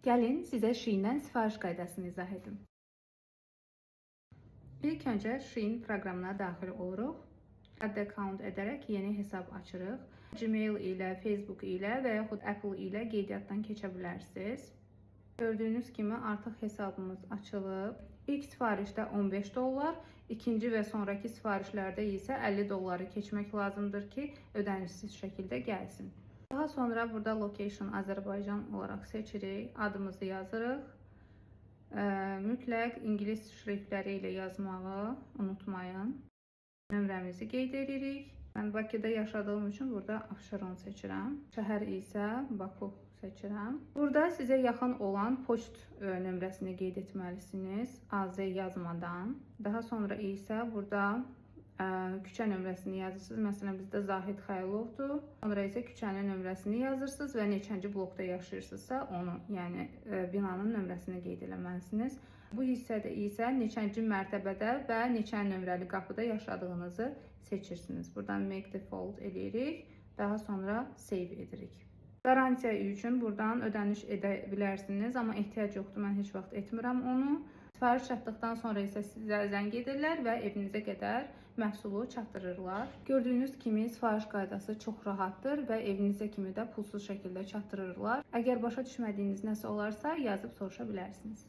Gəlin sizə Shein-dən sifariş qaydasını izah edim. İlk öncə Shein proqramına daxil oluruq. Add account edərək yeni hesab açırıq. Gmail ilə, Facebook ilə və yaxud Apple ilə qeydiyyatdan keçə bilərsiniz. Gördüyünüz kimi artıq hesabımız açılıb. İlk sifarişdə $15, ikinci və sonraki sifarişlərdə isə $50 keçmək lazımdır ki, ödənişsiz şəkildə gəlsin. Daha sonra burada location Azərbaycan olaraq seçirik, adımızı yazırıq. Mütləq ingilis şriftləri ilə yazmağı unutmayın. Nömrəmizi qeyd edirik. Mən Bakıda yaşadığım üçün burada Abşeron seçirəm. Şəhər isə Baku seçirəm. Burada sizə yaxın olan poçt nömrəsini qeyd etməlisiniz AZ yazmadan. Daha sonra isə burada küçə nömrəsini yazırsınız. Məsələn, bizdə Zahid Xəyalovdur. Sonra isə küçənin nömrəsini yazırsınız və neçənci blokda yaşayırsınızsa onu, yəni binanın nömrəsini qeyd etməlisiniz. Bu hissədə isə neçənci mərtəbədə və neçə nömrəli qapıda yaşadığınızı seçirsiniz. Buradan Make Default edirik. Daha sonra Save edirik. Qarantiya üçün buradan ödəniş edə bilərsiniz, amma ehtiyac yoxdur. Mən heç vaxt etmirəm onu. Sifariş çatdıqdan sonra isə sizə zəng edirlər və evinizə qədər məhsulu çatdırırlar. Gördüyünüz kimi sifariş qaydası çox rahatdır və evinizə kimi də pulsuz şəkildə çatdırırlar. Əgər başa düşmədiyiniz nəsə olarsa yazıb soruşa bilərsiniz.